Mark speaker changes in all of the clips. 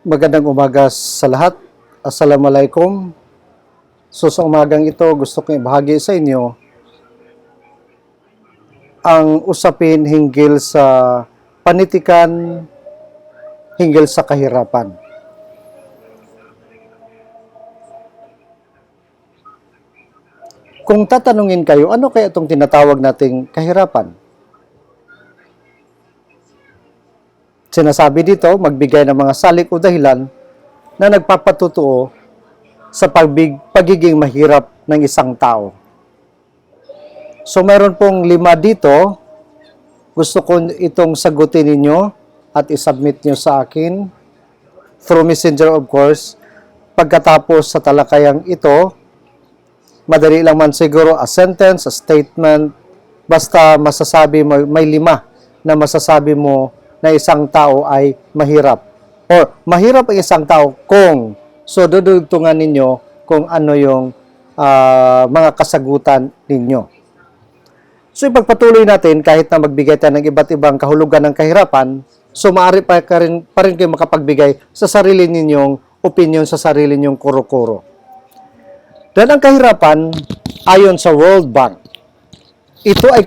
Speaker 1: Magandang umaga sa lahat. Assalamualaikum. So sa umagang ito, gusto kong ibahagi sa inyo ang usapin hinggil sa panitikan, hinggil sa kahirapan. Kung tatanungin kayo, ano kaya itong tinatawag nating kahirapan? Sinasabi dito, magbigay ng mga salik o dahilan na nagpapatutuo sa pagiging mahirap ng isang tao. So mayroon pong 5 dito. Gusto ko itong sagutin ninyo at isubmit nyo sa akin through messenger, of course. Pagkatapos sa talakayang ito, madali lang man siguro a sentence, a statement, basta masasabi mo, may 5 na masasabi mo na isang tao ay mahirap. Or mahirap ang isang tao kung, so dudugtungan ninyo kung ano yung mga kasagutan ninyo. So ipagpatuloy natin kahit na magbigay tayo ng iba't ibang kahulugan ng kahirapan, so maaari pa rin kayo makapagbigay sa sarili ninyong opinion, sa sarili ninyong kuro-kuro. Dan ang kahirapan, ayon sa World Bank, ito ay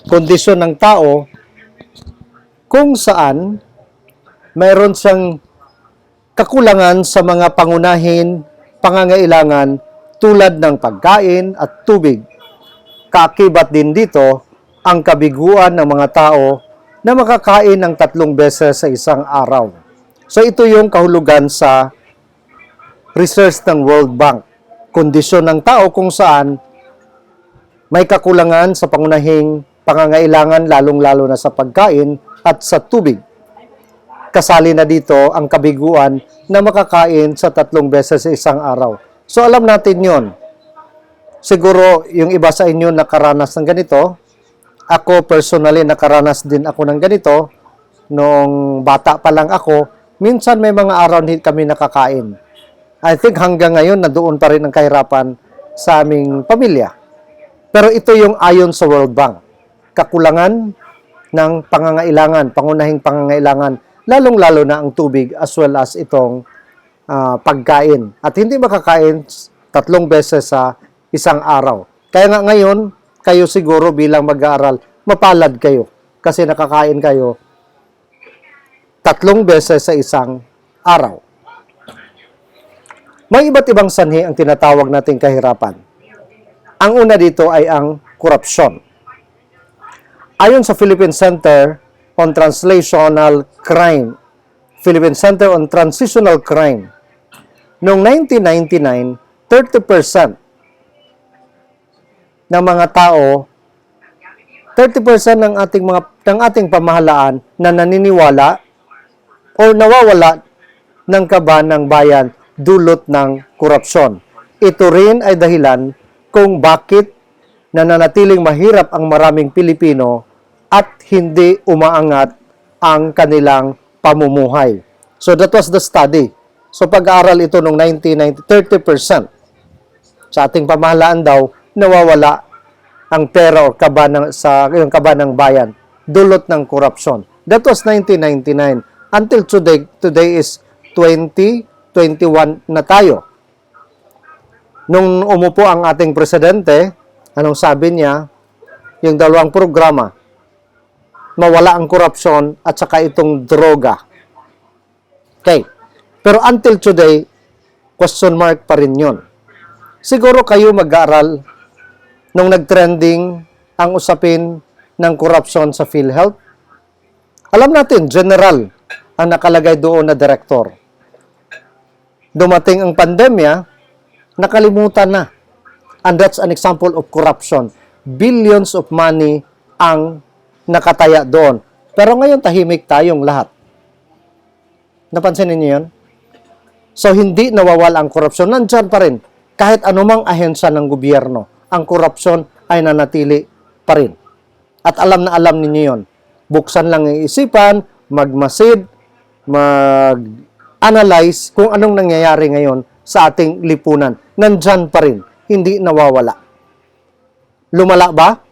Speaker 1: kondisyon ng tao kung saan mayroon siyang kakulangan sa mga pangunahin, pangangailangan tulad ng pagkain at tubig. Kaakibat din dito ang kabiguan ng mga tao na makakain ng 3 beses sa isang araw. So ito yung kahulugan sa research ng World Bank. Kondisyon ng tao kung saan may kakulangan sa pangunahing pangangailangan, lalong-lalo na sa pagkain at sa tubig. Kasali na dito ang kabiguan na makakain sa 3 beses sa isang araw. So alam natin yon. Siguro yung iba sa inyo nakaranas ng ganito. Ako personally nakaranas din ako ng ganito. Noong bata pa lang ako, minsan may mga araw hindi kami nakakain. I think hanggang ngayon na doon pa rin ang kahirapan sa aming pamilya. Pero ito yung ayon sa World Bank. Kakulangan ng pangangailangan, pangunahing pangangailangan, lalong-lalo na ang tubig as well as itong pagkain. At hindi makakain 3 beses sa isang araw. Kaya nga ngayon, kayo siguro bilang mag-aaral, mapalad kayo kasi nakakain kayo 3 beses sa isang araw. May iba't ibang sanhi ang tinatawag nating kahirapan. Ang una dito ay ang korupsyon. Ayon sa Philippine Center on Translational Crime, Philippine Center on Transitional Crime, noong 1999, 30% ng mga tao, 30% ng ating pamahalaan na naniniwala o nawawala ng kaban ng bayan dulot ng korupsyon. Ito rin ay dahilan kung bakit nananatiling mahirap ang maraming Pilipino at hindi umaangat ang kanilang pamumuhay. So that was the study. So pag-aaral ito noong 1990, 30% sa ating pamahalaan daw nawawala ang pera o kaban ng bayan dulot ng korupsyon. That was 1999. Until today is 2021 na tayo. Nung umupo ang ating presidente, anong sabi niya? Yung 2 programa, mawala ang korupsyon at saka itong droga. Okay. Pero until today, question mark pa rin yun. Siguro kayo mag-aaral nung nag-trending ang usapin ng korupsyon sa PhilHealth. Alam natin, general ang nakalagay doon na direktor. Dumating ang pandemya, nakalimutan na. And that's an example of corruption. Billions of money ang nakataya doon. Pero ngayon, tahimik tayong lahat. Napansin niyo yun? So, hindi nawawala ang korupsyon. Nandyan pa rin. Kahit anumang ahensya ng gobyerno, ang korupsyon ay nanatili pa rin. At alam na alam ninyo yun. Buksan lang ang isipan, magmasid, mag-analyze kung anong nangyayari ngayon sa ating lipunan. Nandyan pa rin. Hindi nawawala. Lumala ba?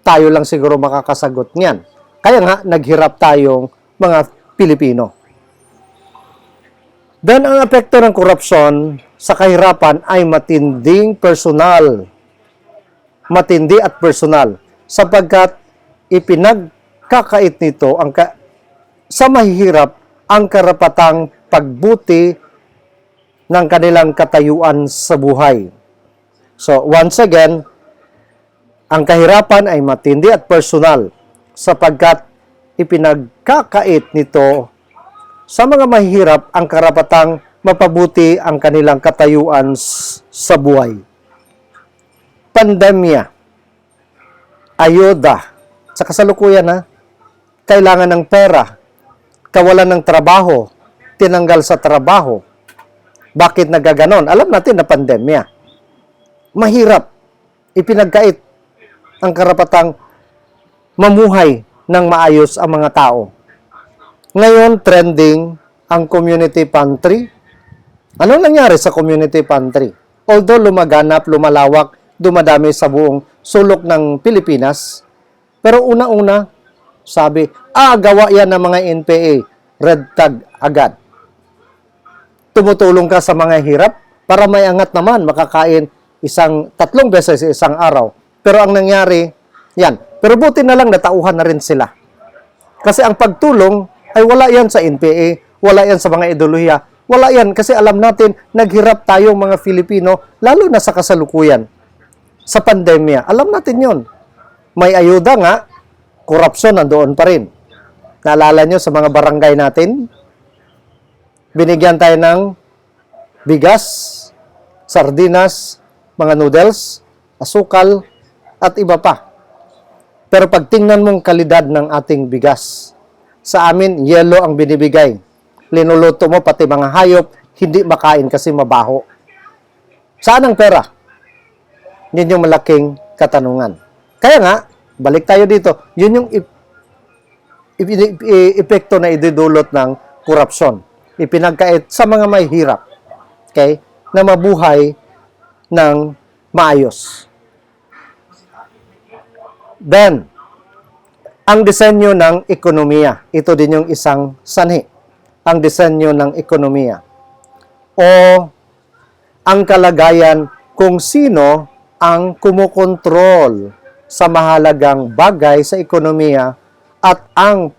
Speaker 1: Tayo lang siguro makakasagot niyan. Kaya nga, naghirap tayong mga Pilipino. Then, ang epekto ng korupsyon sa kahirapan ay matinding personal. Matindi at personal. Sapagkat ipinagkakait nito sa mahihirap ang karapatang pagbuti ng kanilang katayuan sa buhay. So, once again, ang kahirapan ay matindi at personal sapagkat ipinagkakait nito sa mga mahihirap ang karapatang mapabuti ang kanilang katayuan sa buhay. Pandemya, ayuda, sa kasalukuyan kailangan ng pera, kawalan ng trabaho, tinanggal sa trabaho. Bakit nagaganon? Alam natin na pandemya. Mahirap, ipinagkait ang karapatang mamuhay ng maayos ang mga tao. Ngayon, trending ang community pantry. Ano nangyari sa community pantry? Although lumaganap, lumalawak, dumadami sa buong sulok ng Pilipinas, pero una-una, sabi, gawa yan ng mga NPA, red tag agad. Tumutulong ka sa mga hirap para may angat naman, makakain 3 beses sa isang araw. Pero ang nangyari, yan. Pero buti na lang natauhan na rin sila. Kasi ang pagtulong ay wala yan sa NPA, wala yan sa mga ideolohiya, wala yan kasi alam natin, naghirap tayong mga Filipino, lalo na sa kasalukuyan, sa pandemya. Alam natin yon. May ayuda nga, korupsyon nandoon pa rin. Naalala nyo sa mga barangay natin, binigyan tayo ng bigas, sardinas, mga noodles, asukal, at iba pa. Pero pag tingnan mong kalidad ng ating bigas, sa amin, yelo ang binibigay. Linuluto mo, pati mga hayop, hindi makain kasi mabaho. Saan ang pera? Yun yung malaking katanungan. Kaya nga, balik tayo dito, yun yung epekto na idudulot ng korupsyon. Ipinagkait sa mga may hirap, okay, na mabuhay ng maayos. Then, ang disenyo ng ekonomiya. Ito din yung isang sanhi. Ang disenyo ng ekonomiya. O ang kalagayan kung sino ang kumukontrol sa mahalagang bagay sa ekonomiya at ang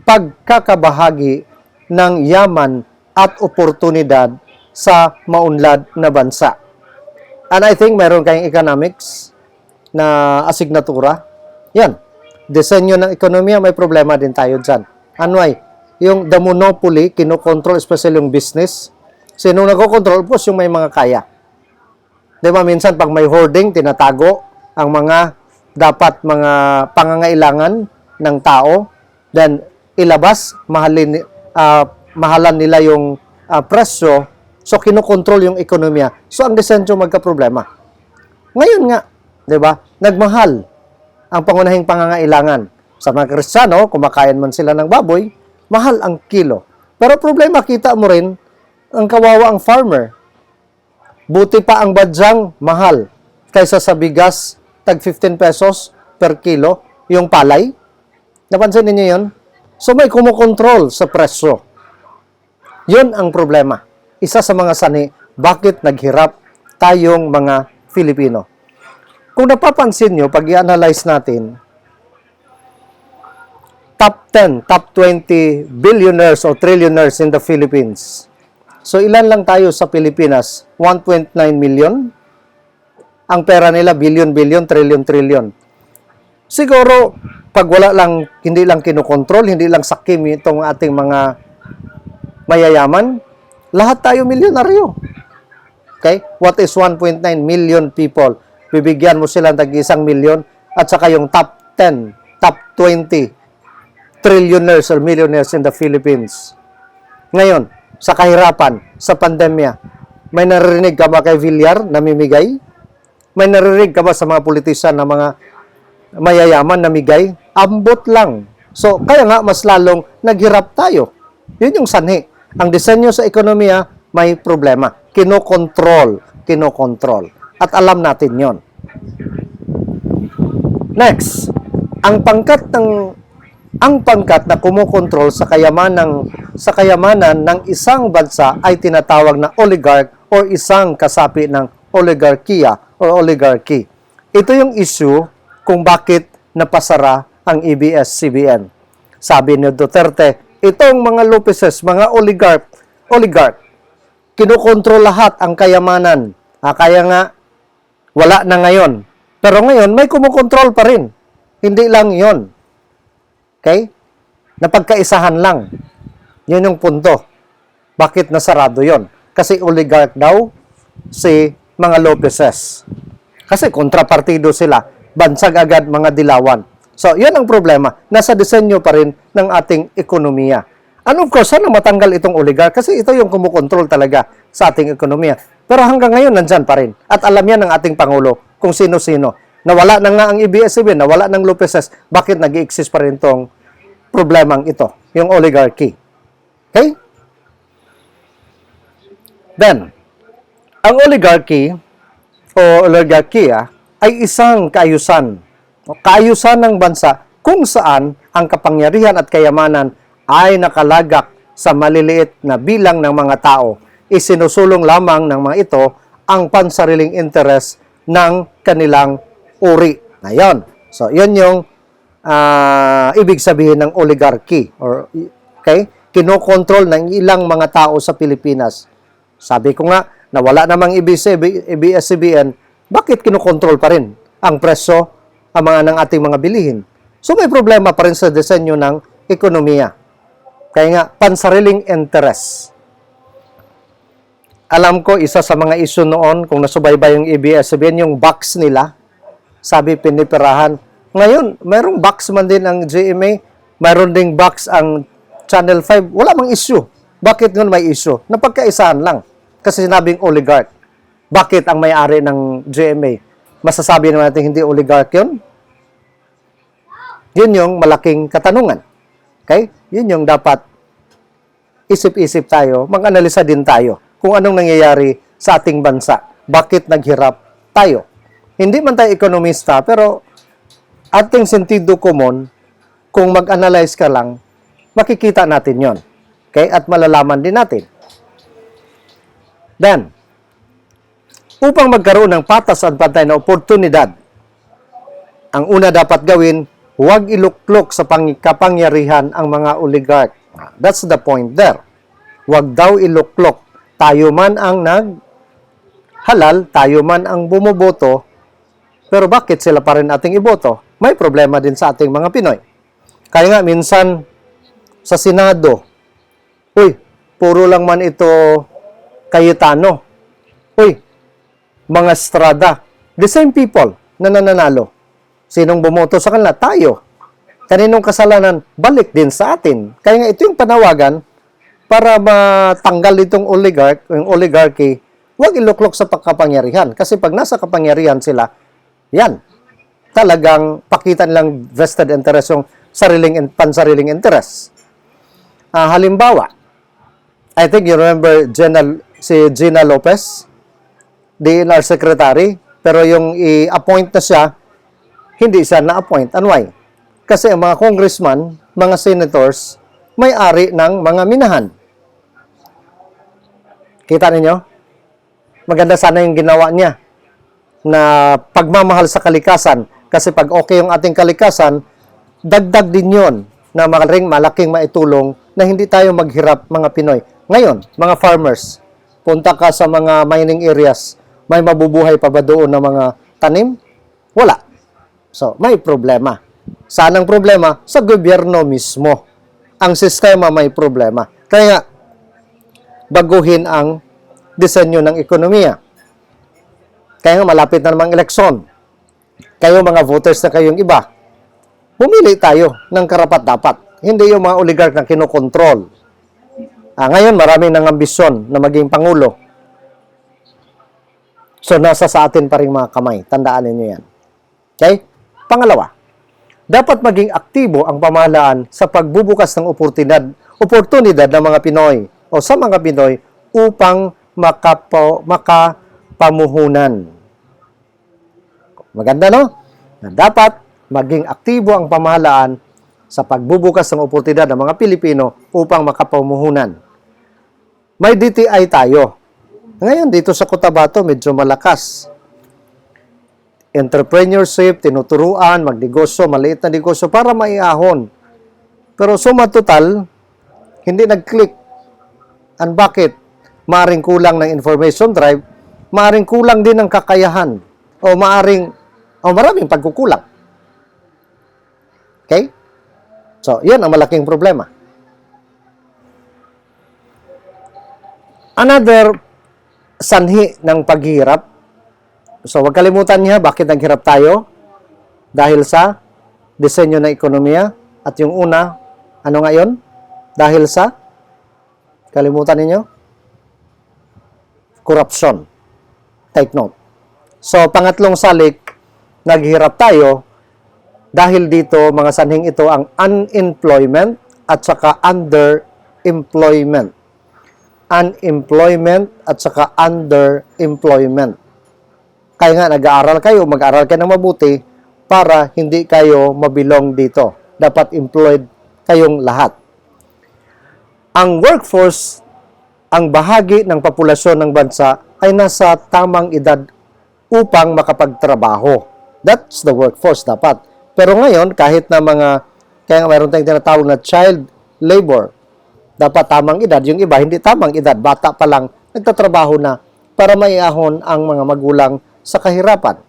Speaker 1: pagkakabahagi ng yaman at oportunidad sa maunlad na bansa. And I think meron kayong economics na asignatura. Yan. Disenyo ng ekonomiya, may problema din tayo dyan. Ano ay? Yung the monopoly, kinokontrol, especially yung business. Sino nagkokontrol? Pues yung may mga kaya. Di ba minsan pag may hoarding, tinatago ang mga dapat mga pangangailangan ng tao, then ilabas, mahalan nila yung presyo, so kinokontrol yung ekonomiya. So ang disenyo magka-problema. Ngayon nga, di ba, nagmahal ang pangunahing pangangailangan. Sa mga Kristiyano, kumakain man sila ng baboy, mahal ang kilo. Pero problema, kita mo rin, ang kawawa ang farmer. Buti pa ang badyang mahal kaysa sa bigas, tag 15 pesos per kilo, yung palay. Napansin ninyo yun? So may kumukontrol sa presyo. Yun ang problema. Isa sa mga sani, bakit naghirap tayong mga Filipino. Kung napapansin nyo, pag i-analyze natin, top 10, top 20 billionaires o trillionaires in the Philippines. So, ilan lang tayo sa Pilipinas? 1.9 million. Ang pera nila, billion, trillion. Siguro, pag wala lang, hindi lang kinokontrol, hindi lang sakim itong ating mga mayayaman, lahat tayo milyonaryo. Okay? What is 1.9 million people? Bibigyan mo sila ng 1 milyon at saka yung top 10, top 20 trillionaires or millionaires in the Philippines. Ngayon, sa kahirapan, sa pandemya, may naririnig ka ba kay Villar namimigay? May naririnig ka ba sa mga politician na mga mayayaman namigay? Ambot lang. So, kaya nga mas lalong naghirap tayo. Yun yung sanhi. Ang disenyo sa ekonomiya, may problema. Kinokontrol. At alam natin yon. Next, ang pangkat ng Ang pangkat na kumukontrol sa kayamanan ng isang bansa ay tinatawag na oligarch o isang kasapi ng oligarkiya o oligarchy. Ito yung issue kung bakit napasara ang ABS-CBN. Sabi ni Duterte, itong mga Lopezes, mga oligarch, kinukontrol lahat ang kayamanan. Kaya nga, wala na ngayon. Pero ngayon, may kumukontrol pa rin. Hindi lang yon. Okay? Napagkaisahan lang. Yun yung punto. Bakit nasarado yon? Kasi oligarch daw si mga Lopezes. Kasi kontrapartido sila. Bansag agad mga dilawan. So, yun ang problema. Nasa disenyo pa rin ng ating ekonomiya. And of course, sana matanggal itong oligarch kasi ito yung kumukontrol talaga sa ating ekonomiya. Pero hanggang ngayon, nandyan pa rin. At alam yan ng ating Pangulo kung sino-sino. Nawala na nga ang ABS-CBN, nawala ng Lopezes, bakit nag-i-exist pa rin itong problemang ito, yung oligarchy. Okay? Then, ang oligarchy o oligarkiya ay isang kaayusan ng bansa kung saan ang kapangyarihan at kayamanan ay nakalagak sa maliliit na bilang ng mga tao. Isinusulong lamang ng mga ito ang pansariling interes ng kanilang uri. Ngayon, so yun yung ibig sabihin ng oligarchy. Okay? Kinokontrol ng ilang mga tao sa Pilipinas. Sabi ko nga, nawala namang ABS-CBN, bakit kinokontrol pa rin ang presyo ng ating mga bilihin? So may problema pa rin sa disenyo ng ekonomiya. Kaya nga, pansariling interes. Alam ko, isa sa mga issue noon, kung nasubaybay yung ABS-CBN, yung box nila, sabi pinipirahan. Ngayon, mayroong box man din ang GMA, mayroon ding box ang Channel 5, wala mang issue. Bakit nun may issue? Napagkaisahan lang. Kasi sinabing oligarch. Bakit ang may-ari ng GMA? Masasabi naman natin hindi oligarch yun? Yun yung malaking katanungan. Okay? Yun yung dapat isip-isip tayo, mag-analisa din tayo kung anong nangyayari sa ating bansa. Bakit naghirap tayo? Hindi man tayo ekonomista, pero ating sentido common, kung mag-analyze ka lang, makikita natin yon. Okay? At malalaman din natin. Then, upang magkaroon ng patas at pantay na oportunidad, ang una dapat gawin, huwag iluklok sa kapangyarihan ang mga oligarch. That's the point there. Huwag daw iluklok. Tayo man ang naghalal, tayo man ang bumoboto, pero bakit sila pa rin ating iboto? May problema din sa ating mga Pinoy. Kaya nga, minsan, sa Senado, puro lang man ito Cayetano. Mga Estrada. The same people na nananalo. Sinong bumoto sa kanila? Tayo. Kaninong kasalanan? Balik din sa atin. Kaya nga, ito yung panawagan para matanggal itong oligarch, yung oligarchy, huwag iluklok sa pagkapangyarihan. Kasi pag nasa kapangyarihan sila, yan, talagang pakita nilang vested interest yung pansariling interest. Halimbawa, I think you remember si Gina Lopez, DNR Secretary, pero yung i-appoint na siya, hindi siya na-appoint. And why? Kasi ang mga congressman, mga senators, may-ari ng mga minahan. Kita ninyo? Maganda sana yung ginawa niya na pagmamahal sa kalikasan. Kasi pag okay yung ating kalikasan, dagdag din yon na malaking maitulong na hindi tayo maghirap mga Pinoy. Ngayon, mga farmers, punta ka sa mga mining areas, may mabubuhay pa ba doon na mga tanim? Wala. So, may problema. Saan ang problema? Sa gobyerno mismo. Ang sistema may problema. Kaya nga, baguhin ang disenyo ng ekonomiya. Kaya nga, malapit na namang eleksyon. Kayo mga voters na kayong iba, pumili tayo ng karapat-dapat. Hindi yung mga oligarch na kinokontrol. Ngayon, marami ng ambisyon na maging Pangulo. So, nasa sa atin pa rin mga kamay. Tandaan ninyo yan. Okay? Pangalawa, dapat maging aktibo ang pamahalaan sa pagbubukas ng oportunidad ng mga Pinoy o sa mga Pinoy upang makapamuhunan. Maganda, no? Na dapat maging aktibo ang pamahalaan sa pagbubukas ng oportunidad ng mga Pilipino upang makapamuhunan. May DTI tayo. Ngayon, dito sa Cotabato, medyo malakas. Entrepreneurship, tinuturuan, magnegosyo, maliit na negosyo para maiahon. Pero suma total, hindi nag-click. And bakit? Maaring kulang ng information drive, maaring kulang din ng kakayahan, o maraming pagkukulang. Okay? So, yan ang malaking problema. Another sanhi ng paghihirap. So, huwag kalimutan niya bakit naghirap tayo. Dahil sa disenyo ng ekonomiya. At yung una, ano ngayon? Dahil sa, kalimutan ninyo? Corruption. Take note. So, pangatlong salik, naghirap tayo dahil dito, mga sanhing ito, ang unemployment at saka underemployment. Unemployment at saka underemployment. Kaya nga, nag-aaral kayo, mag-aaral kayo ng mabuti para hindi kayo mabilong dito. Dapat employed kayong lahat. Ang workforce, ang bahagi ng populasyon ng bansa ay nasa tamang edad upang makapagtrabaho. That's the workforce dapat. Pero ngayon, kahit na kaya mayroon tayong tinatawag na child labor, dapat tamang edad. Yung iba, hindi tamang edad. Bata pa lang, nagtatrabaho na para maiahon ang mga magulang sa kahirapan.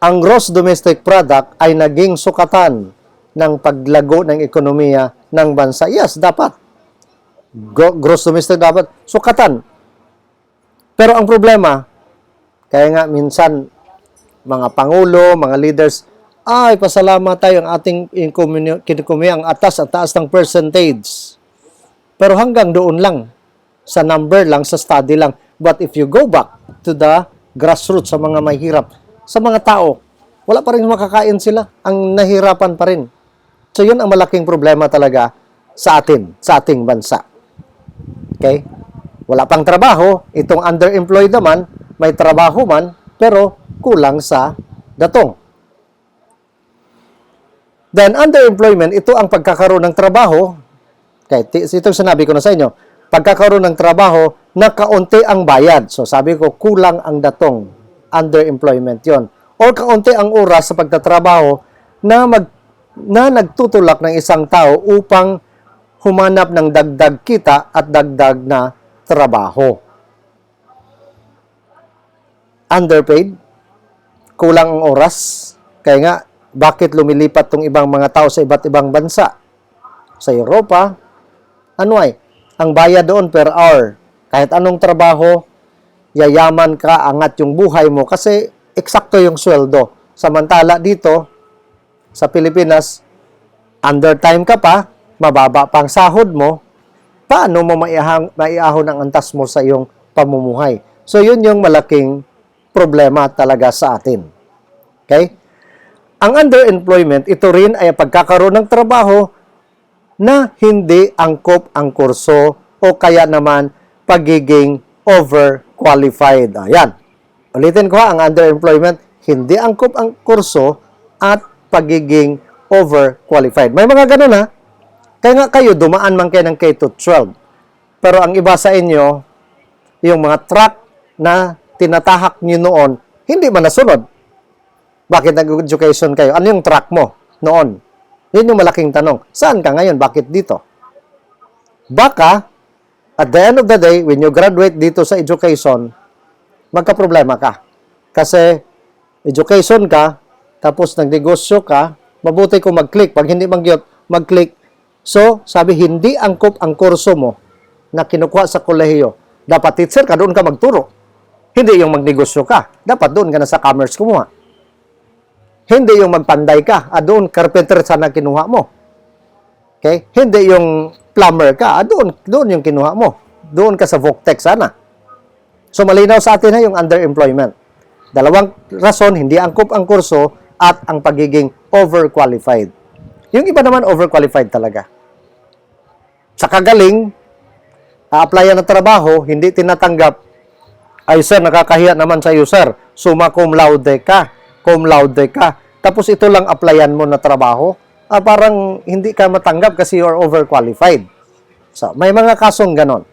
Speaker 1: Ang gross domestic product ay naging sukatan ng paglago ng ekonomiya ng bansa. Yes, dapat. Gross domestic dapat sukatan. Pero ang problema, kaya nga minsan mga pangulo, mga leaders, ay pasalamat tayo ang ating kinukumiya ang taas ng percentage. Pero hanggang doon lang, sa number lang, sa study lang. But if you go back to the grassroots, sa mga mahirap, sa mga tao, wala pa rin makakain sila. Ang nahirapan pa rin. So yun ang malaking problema talaga sa ating bansa. Okay? Wala pang trabaho, itong underemployed naman, may trabaho man, pero kulang sa datong. Then, underemployment, ito ang pagkakaroon ng trabaho, itong sinabi ko na sa inyo, pagkakaroon ng trabaho na kaunti ang bayad. So, sabi ko, kulang ang datong. Underemployment yon. Or kaunti ang oras sa pagtatrabaho na nagtutulak ng isang tao upang humanap ng dagdag kita at dagdag na trabaho. Underpaid, kulang ang oras, kaya nga, bakit lumilipat tong ibang mga tao sa iba't ibang bansa? Sa Europa, ang bayad doon per hour. Kahit anong trabaho, yayaman ka, angat yung buhay mo kasi eksakto yung sweldo. Samantala dito, sa Pilipinas, undertime ka pa, mababa pang sahod mo, paano mo maiahon ang antas mo sa iyong pamumuhay? So, yun yung malaking problema talaga sa atin. Okay? Ang underemployment, ito rin ay pagkakaroon ng trabaho na hindi angkop ang kurso o kaya naman pagiging overqualified. Ayan. Ulitin ko ang underemployment, hindi angkop ang kurso at pagiging overqualified. May mga ganun ha. Kaya nga kayo, dumaan man kayo ng K-12. Pero ang iba sa inyo, yung mga track na tinatahak nyo noon, hindi man nasunod. Bakit nag-education kayo? Ano yung track mo noon? Yun yung malaking tanong. Saan ka ngayon? Bakit dito? Baka, at the end of the day, when you graduate dito sa education, magka-problema ka. Kasi, education ka, tapos nagnegosyo ka, mabuti kung mag-click. Pag hindi mag-click, so, sabi, hindi angkop ang kurso mo na kinukuha sa kolehiyo. Dapat teacher ka, doon ka magturo. Hindi yung magnegosyo ka. Dapat doon ka na sa commerce kumuha. Hindi yung magpanday ka. Doon, carpenter sana kinuha mo. Okay? Hindi yung plumber ka. Doon yung kinuha mo. Doon ka sa Voctec sana. So, malinaw sa atin na yung underemployment. Dalawang rason, hindi angkop ang kurso at ang pagiging overqualified. Yung iba naman, overqualified talaga. Sa kagaling, a-applyan ng trabaho, hindi tinatanggap, ay sir, nakakahiya naman sa iyo sir, summa cum laude ka, tapos ito lang applyan mo na trabaho, parang hindi ka matanggap kasi you're overqualified. So, may mga kasong ganon.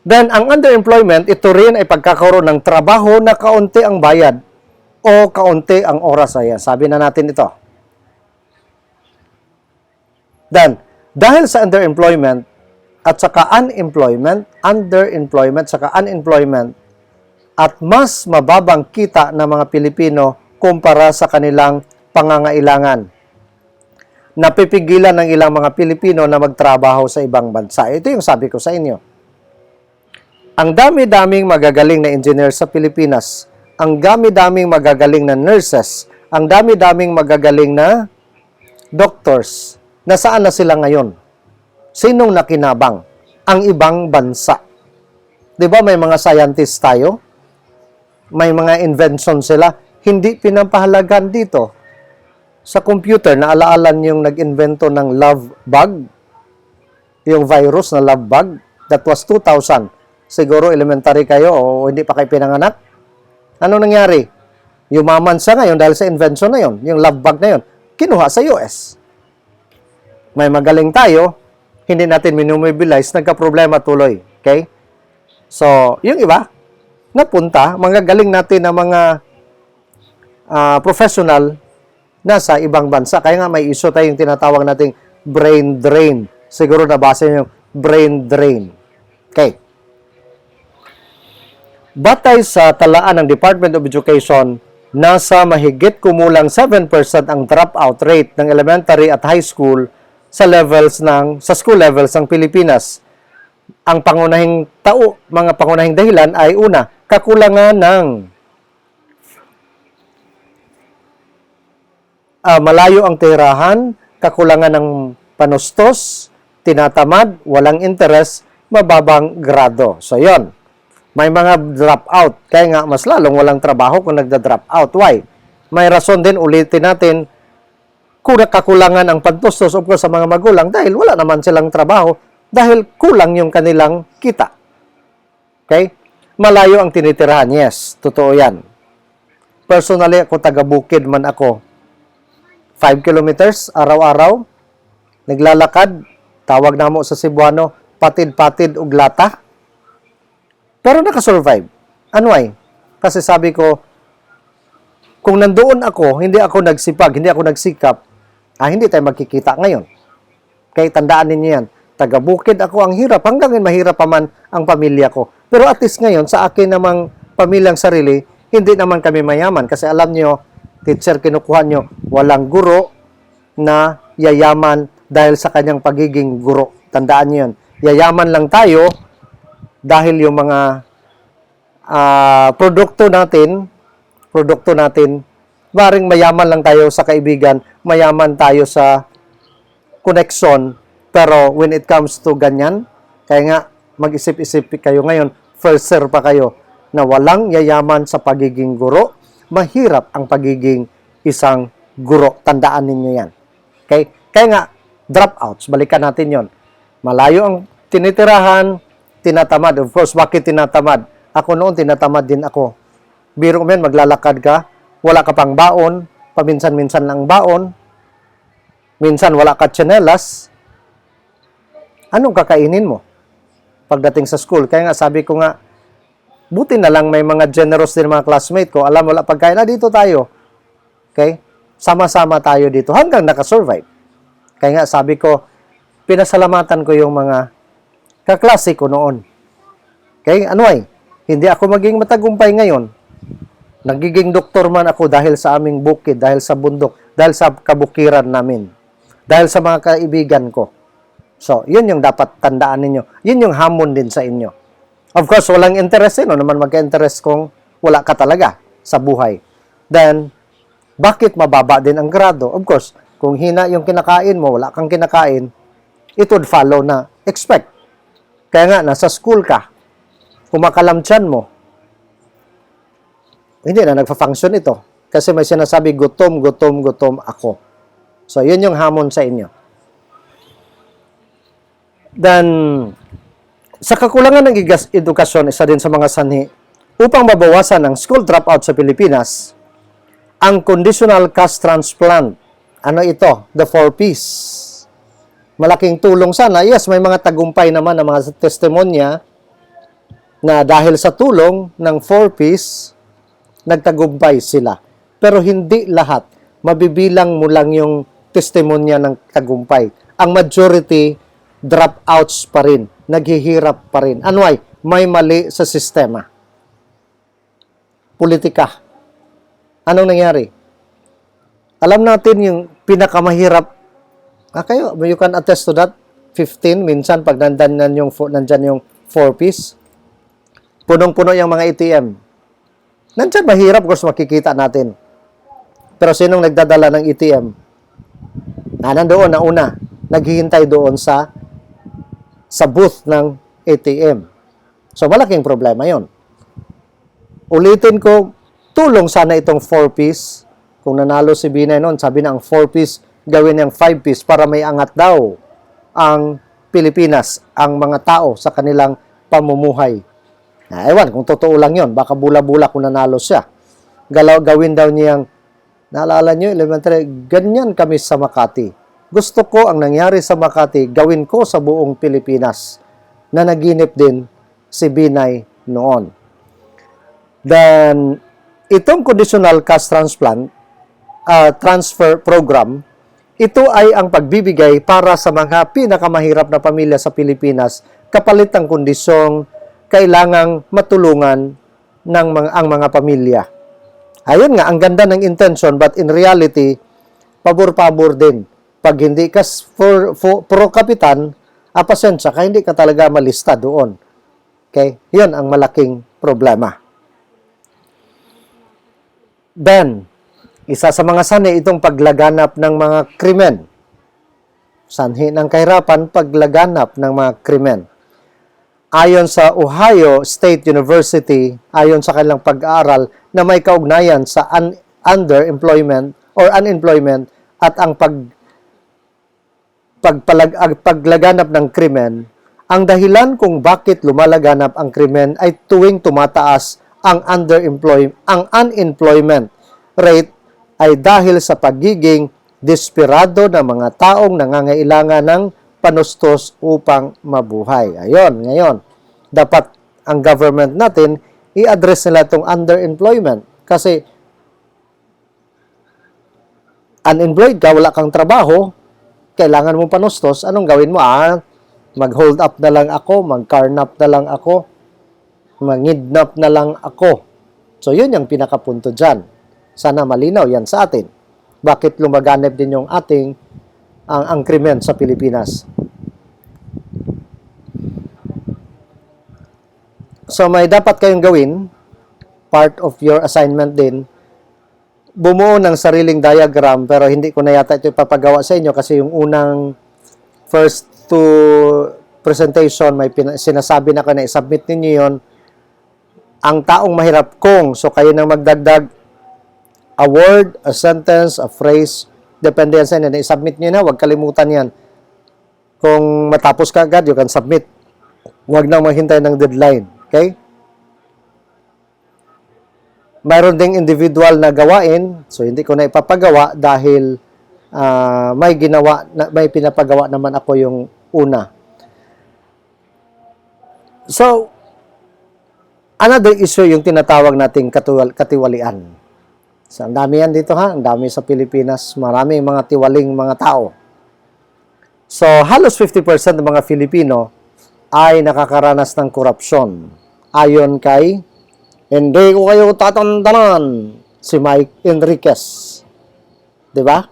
Speaker 1: Then, ang underemployment, ito rin ay pagkakaroon ng trabaho na kaunti ang bayad o kaunti ang oras. Ayan, sabi na natin ito. Then, dahil sa underemployment at saka underemployment saka unemployment, at mas mababang kita ng mga Pilipino kumpara sa kanilang pangangailangan. Napipigilan ng ilang mga Pilipino na magtrabaho sa ibang bansa. Ito yung sabi ko sa inyo. Ang dami-daming magagaling na engineer sa Pilipinas, ang dami-daming magagaling na nurses, ang dami-daming magagaling na doctors. Nasaan na sila ngayon? Sinong nakinabang? Ang ibang bansa. 'Di ba may mga scientists tayo? May mga invention sila, hindi pinapahalagan dito. Sa computer, naalaala yung nag-invento ng love bug, yung virus na love bug, that was 2000. Siguro elementary kayo o hindi pa kayo pinanganak. Ano nangyari? Yumaman siya ngayon dahil sa invention na yon, yung love bug na yon, kinuha sa US. May magaling tayo, hindi natin minumobilize, nagka-problema tuloy. Okay? So, yung iba, napunta, magagaling natin na mga professional nasa ibang bansa. Kaya nga may issue tayong tinatawag nating brain drain. Siguro nabasa nyo yung brain drain. Okay. Batay sa talaan ng Department of Education, nasa mahigit kumulang 7% ang dropout rate ng elementary at high school sa school levels ng Pilipinas. Ang mga pangunahing dahilan ay una, kakulangan ng malayo ang tirahan, kakulangan ng panustos, tinatamad, walang interes, mababang grado. So, yon. May mga drop-out. Kaya nga, mas lalong walang trabaho kung nagda-drop out. Why? May rason din, ulitin natin, kakulangan ang pantustos of course sa mga magulang dahil wala naman silang trabaho dahil kulang yung kanilang kita. Okay? Malayo ang tinitirahan. Yes, totoo yan. Personally, ako taga-bukid man ako. 5 kilometers araw-araw. Naglalakad. Tawag na mo sa Cebuano, patid-patid ug lata. Pero nakasurvive. Ano ay? Kasi sabi ko, kung nandoon ako, hindi ako nagsipag, hindi ako nagsikap, hindi tayo magkikita ngayon. Kaya tandaan ninyo yan. Taga-bukid ako, ang hirap. Hanggang mahirap pa man ang pamilya ko. Pero at least ngayon, sa akin namang pamilyang sarili, hindi naman kami mayaman. Kasi alam nyo, teacher kinukuha nyo, walang guro na yayaman dahil sa kanyang pagiging guro. Tandaan nyo yun. Yayaman lang tayo dahil yung mga produkto natin, maring mayaman lang tayo sa kaibigan, mayaman tayo sa connection, pero when it comes to ganyan, kaya nga mag-isip-isip kayo ngayon, first year pa kayo, na walang yayaman sa pagiging guro, mahirap ang pagiging isang guro. Tandaan ninyo yan. Okay? Kaya nga, dropouts, balikan natin yon. Malayo ang tinitirahan, tinatamad. Of course, bakit tinatamad? Ako noon, tinatamad din ako. Biro mo yan, maglalakad ka, wala ka pang baon, paminsan-minsan lang baon, minsan wala ka tsinelas, anong kakainin mo pagdating sa school? Kaya nga, sabi ko nga, buti na lang may mga generous din mga classmate ko. Alam, wala pagkain, dito tayo. Okay? Sama-sama tayo dito hanggang nakasurvive. Kaya nga, sabi ko, pinasalamatan ko yung mga kaklase ko noon. Okay? Ano ay? Hindi ako maging matagumpay ngayon. Nagiging doktor man ako dahil sa aming bukid, dahil sa bundok, dahil sa kabukiran namin, dahil sa mga kaibigan ko. So, yun yung dapat tandaan ninyo. Yun yung hamon din sa inyo. Of course, walang interest no naman magka-interest kung wala ka talaga sa buhay. Then, bakit mababa din ang grado? Of course, kung hina yung kinakain mo, wala kang kinakain, it would follow na expect. Kaya nga, nasa school ka, kumakalamtsan mo, hindi na nagfa-function ito. Kasi may sinasabi, gutom ako. So, yun yung hamon sa inyo. Then, sa kakulangan ng edukasyon, isa din sa mga sanhi, upang mabawasan ang school dropout sa Pilipinas, Ang conditional cash transplant, ano ito? The 4Ps. Malaking tulong sana. Yes, may mga tagumpay naman ng mga testimonya na dahil sa tulong ng 4Ps, nagtagumpay sila. Pero hindi lahat. Mabibilang mo lang yung testimonya ng tagumpay. Ang majority, dropouts pa rin. Naghihirap pa rin. Ano ay? May mali sa sistema. Politika. Anong nangyari? Alam natin yung pinakamahirap. Kayo, you can attest to that. 15, minsan pag nandyan yung 4Ps, punong-puno yung mga ATM. Nandyan mahirap, of course, makikita natin. Pero sinong nagdadala ng ATM? Nandoon na una, naghihintay doon sa booth ng ATM. So, malaking problema yon. Ulitin ko, tulong sana itong 4Ps. Kung nanalo si Binay noon, sabi na ang 4Ps, gawin niyang 5Ps para may angat daw ang Pilipinas, ang mga tao sa kanilang pamumuhay. Ewan, kung totoo lang yon, baka bula-bula kung nanalo siya. Gawin daw niyang, naalala niyo, elementary, ganyan kami sa Makati. Gusto ko ang nangyari sa Makati, gawin ko sa buong Pilipinas, na naginip din si Binay noon. Then, itong conditional cash transplant, transfer program, ito ay ang pagbibigay para sa mga pinakamahirap na pamilya sa Pilipinas kapalit ng kondisyong kailangang matulungan ng ang mga pamilya. Ayun nga, ang ganda ng intention, but in reality, pabor-pabor din. Pag hindi ka pro-kapitan, pasensya ka, hindi ka talaga malista doon. Okay? Yan ang malaking problema. Then, isa sa mga sanhi itong paglaganap ng mga krimen. Sanhi ng kahirapan, paglaganap ng mga krimen. Ayon sa Ohio State University, ayon sa kanilang pag-aaral na may kaugnayan sa underemployment or unemployment at ang paglaganap ng krimen, ang dahilan kung bakit lumalaganap ang krimen ay tuwing tumataas ang unemployment rate ay dahil sa pagiging desperado ng mga taong nangangailangan ng panustos upang mabuhay. Ayon, ngayon, dapat ang government natin i-address nila itong underemployment kasi unemployed ka, wala kang trabaho, kailangan mong panustos, anong gawin mo? Mag-hold up na lang ako, mag-carnap na lang ako, mag-kidnap na lang ako. So, yun yung pinakapunto dyan. Sana malinaw yan sa atin. Bakit lumaganap din yung ating ang krimen sa Pilipinas? So may dapat kayong gawin, part of your assignment din, bumuo ng sariling diagram, pero hindi ko na yata ito ipapagawa sa inyo kasi yung unang first two presentation, may sinasabi na ko na i-submit ninyo yon. Ang taong mahirap kung, so kayo nang magdagdag a word, a sentence, a phrase, depende yan sa inyo. I-submit nyo na, huwag kalimutan yan. Kung matapos ka agad, you can submit. Huwag nang maghintay ng deadline. Okay? Mayroon ding individual na gawain, so hindi ko na ipapagawa dahil may pinapagawa naman ako yung una. So, another issue yung tinatawag nating katiwalian. So, ang dami yan dito ha. Ang dami sa Pilipinas. Maraming mga tiwaling mga tao. So, halos 50% ng mga Filipino ay nakakaranas ng korupsyon. Ayon kay, hindi ko kayo tatandanan, si Mike Enriquez. Diba?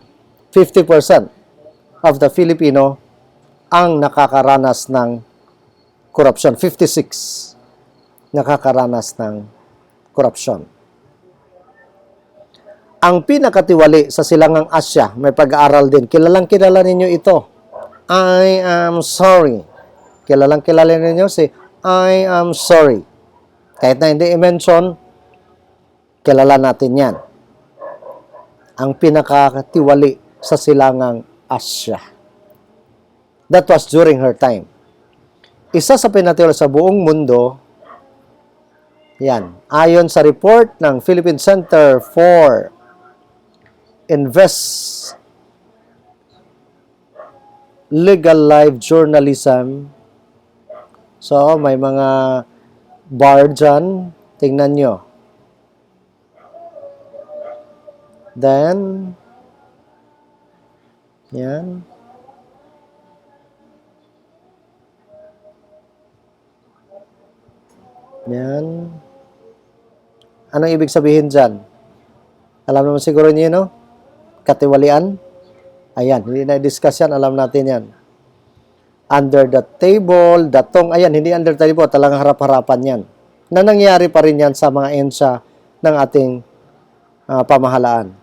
Speaker 1: 50% of the Filipino ang nakakaranas ng korupsyon. 56 nakakaranas ng korupsyon. Ang pinakatiwali sa silangang Asya, may pag-aaral din. Kilalang-kilala ninyo ito. I am sorry. Kilalang-kilala ninyo si I am sorry. Kahit na hindi i-mention, kilala natin yan. Ang pinakatiwali sa silangang Asya. That was during her time. Isa sa pinatiwala sa buong mundo, yan, ayon sa report ng Philippine Center for invest legal life journalism. So, may mga bar dyan. Tingnan nyo. Then, yan. Yan. Anong ibig sabihin dyan? Alam naman siguro niyo, no? Katiwalian. Ayan, hindi na-discuss yan. Alam natin yan. Under the table, datong, ayan, hindi under the table, talagang harap-harapan yan. Na nangyari pa rin yan sa mga ensya ng ating pamahalaan.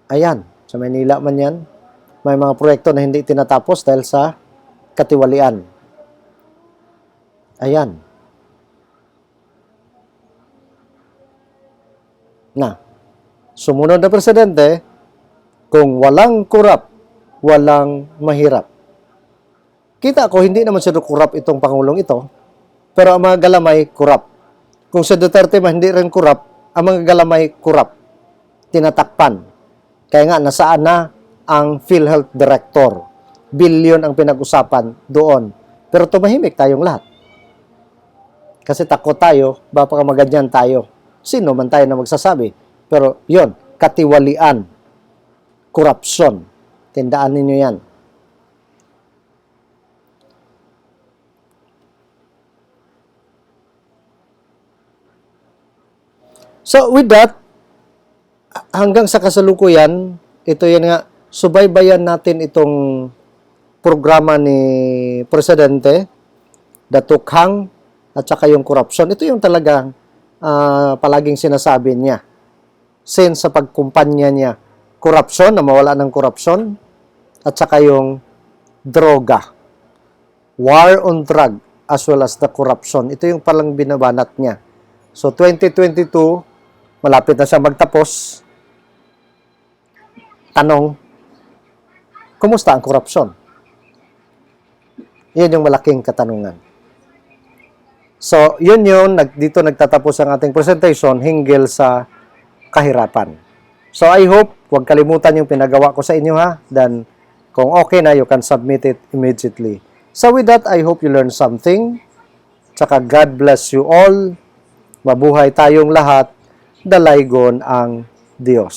Speaker 1: Ayan, sa Manila man yan. May mga proyekto na hindi tinatapos dahil sa katiwalian. Ayan. Na, sumunod na presidente, kung walang kurap, walang mahirap. Kita ko, hindi naman siya kurap itong Pangulong ito, pero ang mga galamay, kurap. Kung si Duterte man hindi rin kurap, ang mga galamay, kurap. Tinatakpan. Kaya nga, nasaan na ang PhilHealth Director? Billion ang pinag-usapan doon. Pero tumahimik tayong lahat. Kasi takot tayo, baka maganyan tayo. Sino man tayo na magsasabi. Pero yon, katiwalian, korupsyon. Tindaan ninyo yan. So with that, hanggang sa kasalukuyan, ito yan nga, subaybayan natin itong programa ni Presidente, Datukhang, at saka yung korupsyon. Ito yung talagang palaging sinasabi niya. Since sa pagkumpanya niya, korupsyon, na mawala ng korupsyon, at saka yung droga. War on drug, as well as the corruption. Ito yung palang binabanat niya. So, 2022, malapit na siya magtapos. Tanong, kumusta ang korupsyon? Yan yung malaking katanungan. So, yun yun, dito nagtatapos ang ating presentation hinggil sa kahirapan. So, I hope, huwag kalimutan yung pinagawa ko sa inyo ha. Then, kung okay na, you can submit it immediately. So, with that, I hope you learned something. Tsaka, God bless you all. Mabuhay tayong lahat. Dalaygon ang Diyos.